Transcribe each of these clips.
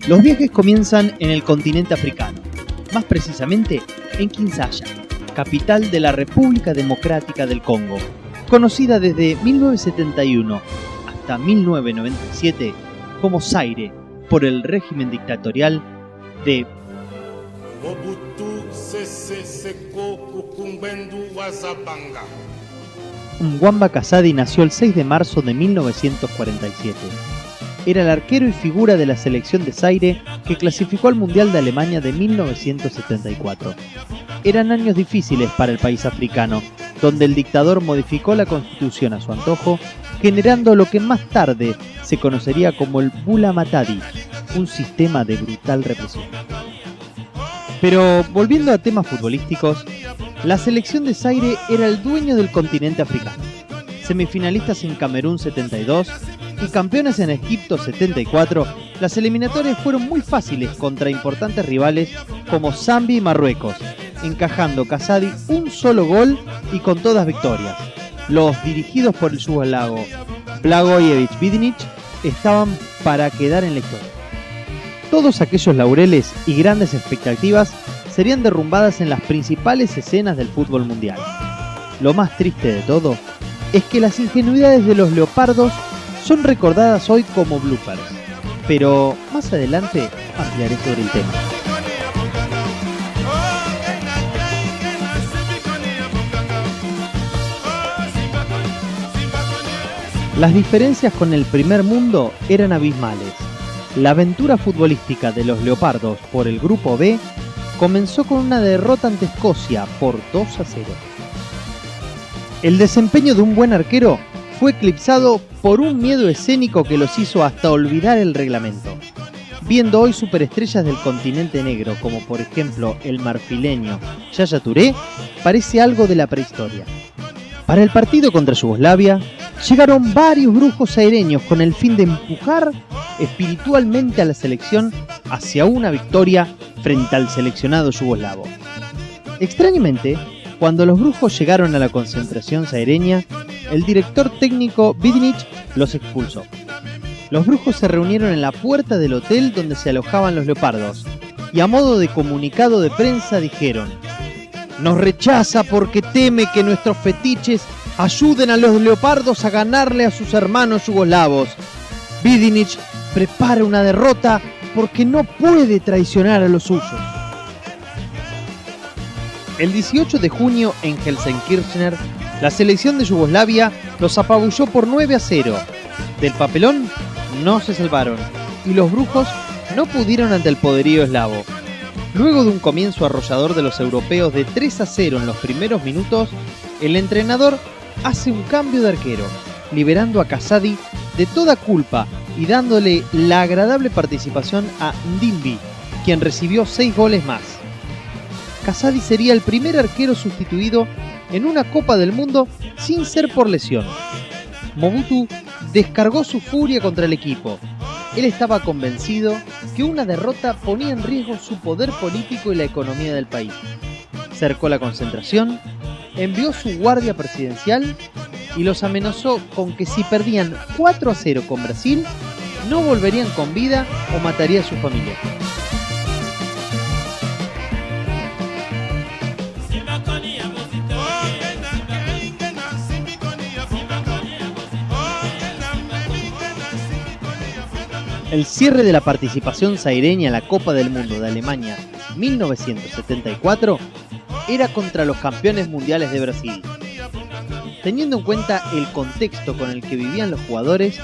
Los viajes comienzan en el continente africano, más precisamente en Kinshasa, capital de la República Democrática del Congo, conocida desde 1971 hasta 1997 como Zaire por el régimen dictatorial de Mobutu Sese Seko Kukumbwendu Wazabanga. Mwamba Kasadi nació el 6 de marzo de 1947. Era el arquero y figura de la selección de Zaire que clasificó al Mundial de Alemania de 1974. Eran años difíciles para el país africano, donde el dictador modificó la constitución a su antojo, generando lo que más tarde se conocería como el Bula Matadi, un sistema de brutal represión. Pero volviendo a temas futbolísticos, la selección de Zaire era el dueño del continente africano. Semifinalistas en Camerún 72 y campeones en Egipto 74, las eliminatorias fueron muy fáciles contra importantes rivales como Zambia y Marruecos, encajando Kasadi un solo gol y con todas victorias. Los dirigidos por el yugoslavo Blagojević Vidić estaban para quedar en la historia. Todos aquellos laureles y grandes expectativas serían derrumbadas en las principales escenas del fútbol mundial. Lo más triste de todo es que las ingenuidades de los leopardos son recordadas hoy como bloopers, pero más adelante ampliaré sobre el tema. Las diferencias con el primer mundo eran abismales. La aventura futbolística de los leopardos por el grupo B comenzó con una derrota ante Escocia por 2-0. El desempeño de un buen arquero fue eclipsado por un miedo escénico que los hizo hasta olvidar el reglamento. Viendo hoy superestrellas del continente negro, como por ejemplo el marfileño Yaya Touré, parece algo de la prehistoria. Para el partido contra Yugoslavia, llegaron varios brujos zaireños con el fin de empujar espiritualmente a la selección hacia una victoria frente al seleccionado yugoslavo. Extrañamente, cuando los brujos llegaron a la concentración zaireña, el director técnico Vidić los expulsó. Los brujos se reunieron en la puerta del hotel donde se alojaban los leopardos y a modo de comunicado de prensa dijeron: "Nos rechaza porque teme que nuestros fetiches ayuden a los leopardos a ganarle a sus hermanos yugoslavos. Vidić prepara una derrota porque no puede traicionar a los suyos". El 18 de junio en Gelsenkirchen, la selección de Yugoslavia los apabulló por 9-0. Del papelón no se salvaron y los brujos no pudieron ante el poderío eslavo. Luego de un comienzo arrollador de los europeos de 3-0 en los primeros minutos, el entrenador hace un cambio de arquero, liberando a Kasadi de toda culpa y dándole la agradable participación a Ndimbi, quien recibió 6 goles más. Kasadi sería el primer arquero sustituido en una Copa del Mundo sin ser por lesión. Mobutu descargó su furia contra el equipo. Él estaba convencido que una derrota ponía en riesgo su poder político y la economía del país. Cercó la concentración, envió su guardia presidencial y los amenazó con que si perdían 4-0 con Brasil, no volverían con vida o mataría a su familia. El cierre de la participación zaireña en la Copa del Mundo de Alemania 1974 era contra los campeones mundiales de Brasil. Teniendo en cuenta el contexto con el que vivían los jugadores,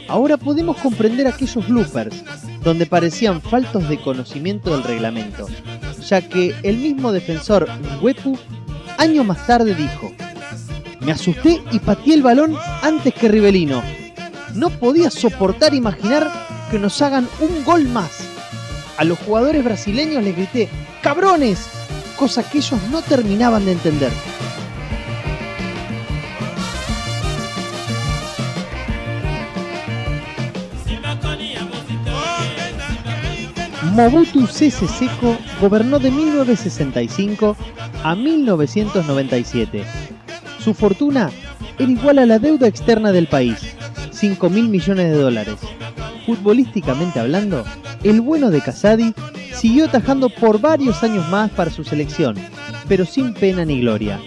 ahora podemos comprender aquellos bloopers donde parecían faltos de conocimiento del reglamento, ya que el mismo defensor Mwepu años más tarde dijo: "Me asusté y pateé el balón antes que Rivelino. No podía soportar imaginar que nos hagan un gol más. A los jugadores brasileños les grité: ¡cabrones!, cosa que ellos no terminaban de entender". Mobutu Sese Seko gobernó de 1965 a 1997. Su fortuna era igual a la deuda externa del país, $5.000 millones. Futbolísticamente hablando, el bueno de Casadi siguió atajando por varios años más para su selección, pero sin pena ni gloria.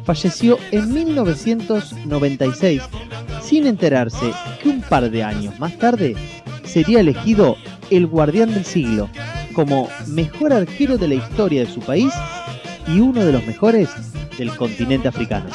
Falleció en 1996, sin enterarse que un par de años más tarde sería elegido el guardián del siglo, como mejor arquero de la historia de su país y uno de los mejores del continente africano.